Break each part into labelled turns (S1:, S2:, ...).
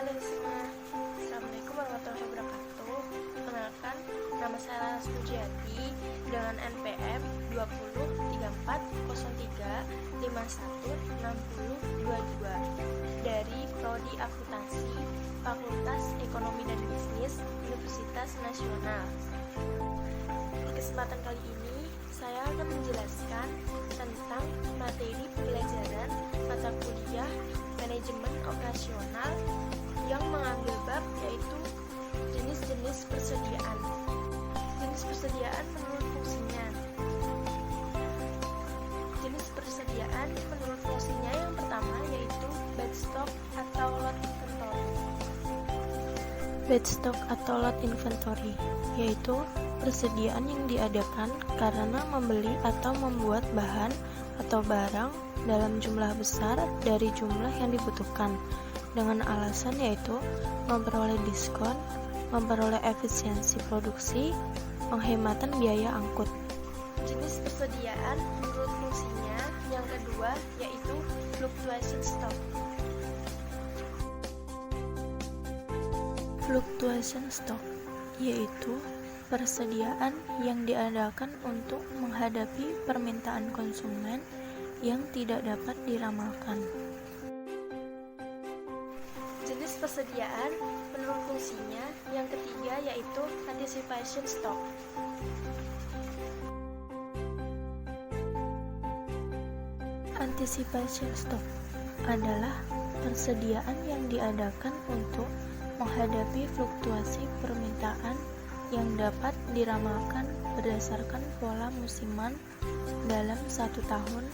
S1: dari semua. Assalamualaikum warahmatullahi wabarakatuh. Perkenalkan, nama saya Laras Pujiati dengan NPM 203403516022 dari Prodi Akuntansi Fakultas Ekonomi dan Bisnis Universitas Nasional. Di kesempatan kali ini, saya akan menjelaskan tentang materi pembelajaran mata kuliah manajemen operasional yang mengambil bab yaitu jenis-jenis persediaan. Jenis persediaan menurut fungsinya. Jenis persediaan menurut fungsinya yang pertama yaitu batch stock atau lot inventory. Batch stock atau lot inventory yaitu persediaan yang diadakan karena membeli atau membuat bahan atau barang dalam jumlah besar dari jumlah yang dibutuhkan dengan alasan yaitu memperoleh diskon, memperoleh efisiensi produksi, penghematan biaya angkut. Jenis persediaan menurut fungsinya yang kedua yaitu fluctuation stock. Fluctuation stock yaitu persediaan yang diadakan untuk menghadapi permintaan konsumen yang tidak dapat diramalkan. Jenis persediaan menurut fungsinya yang ketiga yaitu anticipation stock. Anticipation stock adalah persediaan yang diadakan untuk menghadapi fluktuasi permintaan yang dapat diramalkan berdasarkan pola musiman dalam satu tahun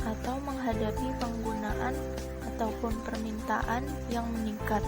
S1: atau menghadapi penggunaan ataupun permintaan yang meningkat.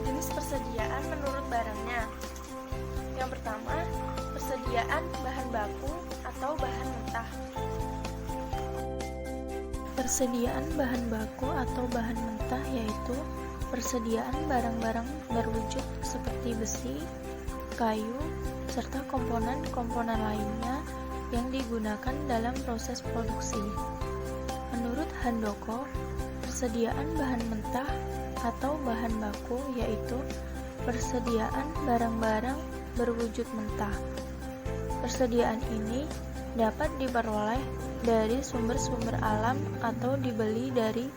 S1: Jenis persediaan menurut barangnya. Yang pertama, persediaan bahan baku atau bahan mentah. Persediaan bahan baku atau bahan mentah yaitu persediaan barang-barang berwujud seperti besi, kayu, serta komponen-komponen lainnya yang digunakan dalam proses produksi. Menurut Handoko, persediaan bahan mentah atau bahan baku yaitu persediaan barang-barang berwujud mentah. Persediaan ini dapat diperoleh dari sumber-sumber alam atau dibeli dari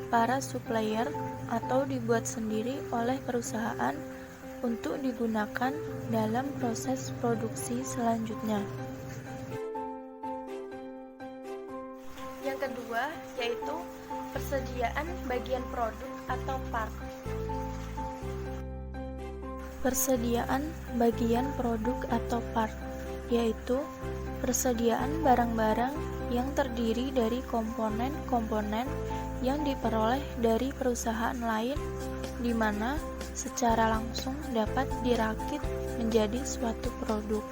S1: para supplier atau dibuat sendiri oleh perusahaan untuk digunakan dalam proses produksi selanjutnya. Yang kedua yaitu persediaan bagian produk atau part. Persediaan bagian produk atau part yaitu persediaan barang-barang yang terdiri dari komponen-komponen yang diperoleh dari perusahaan lain di mana secara langsung dapat dirakit menjadi suatu produk.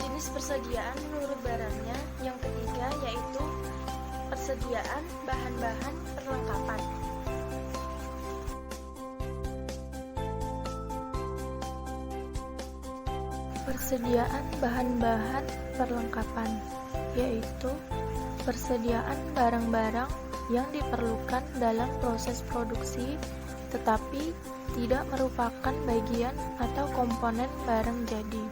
S1: Jenis persediaan menurut barangnya yang ketiga yaitu persediaan bahan-bahan perlengkapan. Persediaan bahan-bahan perlengkapan yaitu persediaan barang-barang yang diperlukan dalam proses produksi tetapi tidak merupakan bagian atau komponen barang jadi.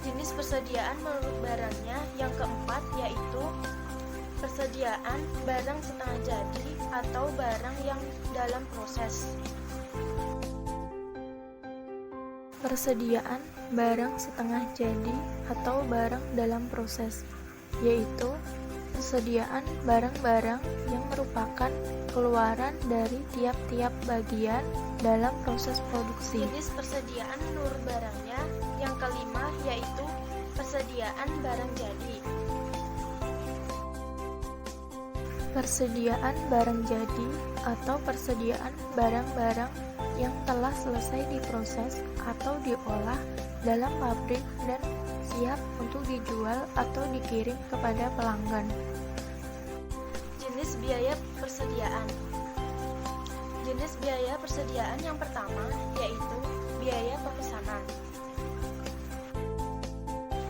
S1: Jenis persediaan menurut barangnya yang keempat yaitu persediaan barang setengah jadi atau barang yang dalam proses. Persediaan barang setengah jadi atau barang dalam proses yaitu persediaan barang-barang yang merupakan keluaran dari tiap-tiap bagian dalam proses produksi. Jenis persediaan menurut barangnya yang kelima yaitu persediaan barang jadi. Persediaan barang jadi atau persediaan barang-barang yang telah selesai diproses atau diolah dalam pabrik dan siap untuk dijual atau dikirim kepada pelanggan. Jenis biaya persediaan. Jenis biaya persediaan yang pertama yaitu biaya pemesanan.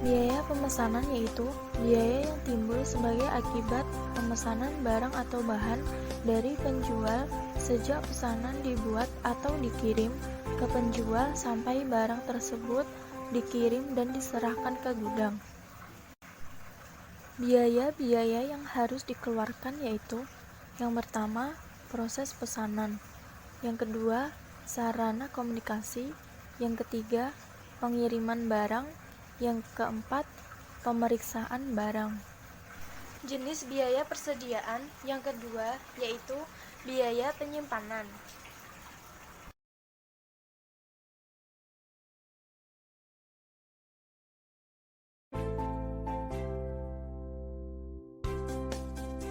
S1: Biaya pemesanan yaitu biaya yang timbul sebagai akibat pemesanan barang atau bahan dari penjual sejak pesanan dibuat atau dikirim ke penjual sampai barang tersebut dikirim dan diserahkan ke gudang. Biaya-biaya yang harus dikeluarkan yaitu yang pertama, proses pesanan, yang kedua, sarana komunikasi, yang ketiga, pengiriman barang, yang keempat, pemeriksaan barang. Jenis biaya persediaan yang kedua yaitu biaya penyimpanan.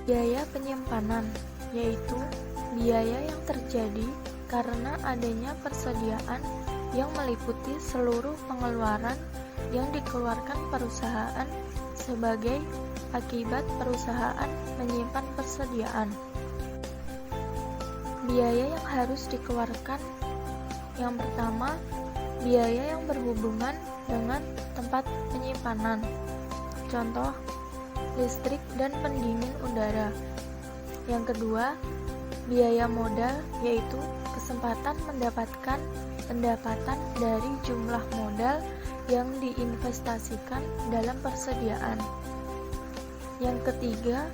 S1: Biaya penyimpanan yaitu biaya yang terjadi karena adanya persediaan yang meliputi seluruh pengeluaran yang dikeluarkan perusahaan sebagai akibat perusahaan menyimpan persediaan. Biaya yang harus dikeluarkan yang pertama, biaya yang berhubungan dengan tempat penyimpanan. Contoh, listrik dan pendingin udara. Yang kedua, biaya modal yaitu kesempatan mendapatkan pendapatan dari jumlah modal yang diinvestasikan dalam persediaan. Yang ketiga,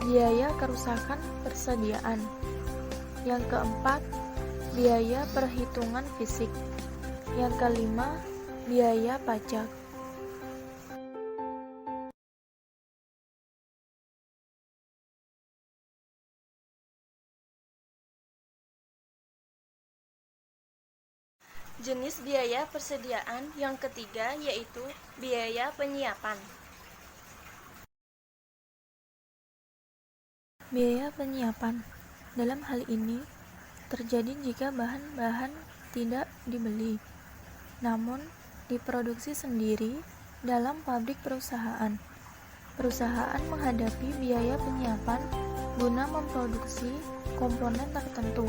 S1: biaya kerusakan persediaan. Yang keempat, biaya perhitungan fisik. Yang kelima, biaya pajak. Jenis biaya persediaan yang ketiga yaitu biaya penyiapan. Biaya penyiapan dalam hal ini terjadi jika bahan-bahan tidak dibeli, namun diproduksi sendiri dalam pabrik perusahaan. Perusahaan menghadapi biaya penyiapan guna memproduksi komponen tertentu.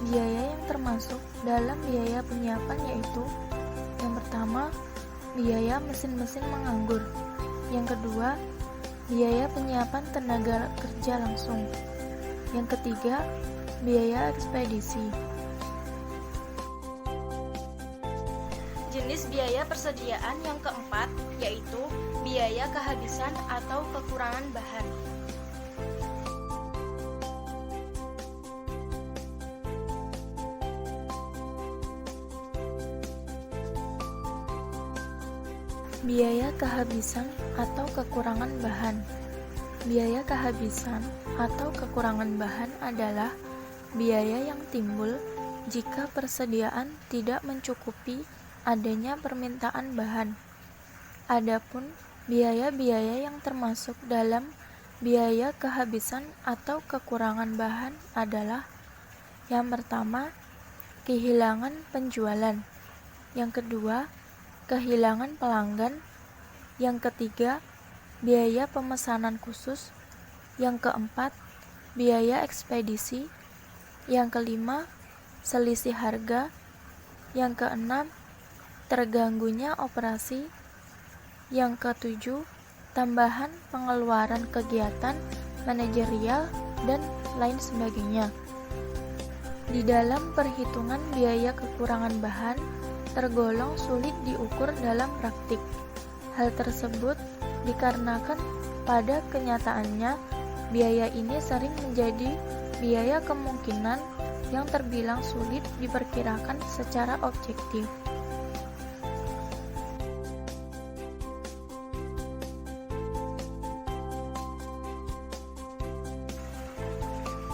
S1: Biaya yang termasuk dalam biaya penyiapan yaitu yang pertama, biaya mesin-mesin menganggur. Yang kedua, biaya penyiapan tenaga kerja langsung. Yang ketiga, biaya ekspedisi. Jenis biaya persediaan yang keempat yaitu biaya kehabisan atau kekurangan bahan. Biaya kehabisan atau kekurangan bahan. Biaya kehabisan atau kekurangan bahan adalah biaya yang timbul jika persediaan tidak mencukupi adanya permintaan bahan. Adapun biaya-biaya yang termasuk dalam biaya kehabisan atau kekurangan bahan adalah yang pertama, kehilangan penjualan. Yang kedua, kehilangan pelanggan. Yang ketiga, biaya pemesanan khusus. Yang keempat, biaya ekspedisi. Yang kelima, selisih harga. Yang keenam, terganggunya operasi. Yang ketujuh, tambahan pengeluaran kegiatan manajerial dan lain sebagainya. Di dalam perhitungan biaya kekurangan bahan tergolong sulit diukur dalam praktik. Hal tersebut dikarenakan pada kenyataannya biaya ini sering menjadi biaya kemungkinan yang terbilang sulit diperkirakan secara objektif.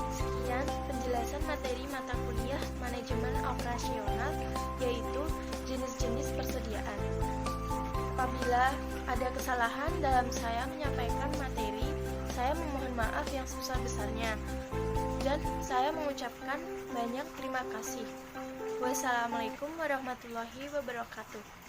S1: Sekian penjelasan materi mata kuliah manajemen operasional yaitu jenis-jenis persediaan. Apabila ada kesalahan dalam saya menyampaikan materi, saya memohon maaf yang sebesar-besarnya. Dan saya mengucapkan banyak terima kasih. Wassalamualaikum warahmatullahi wabarakatuh.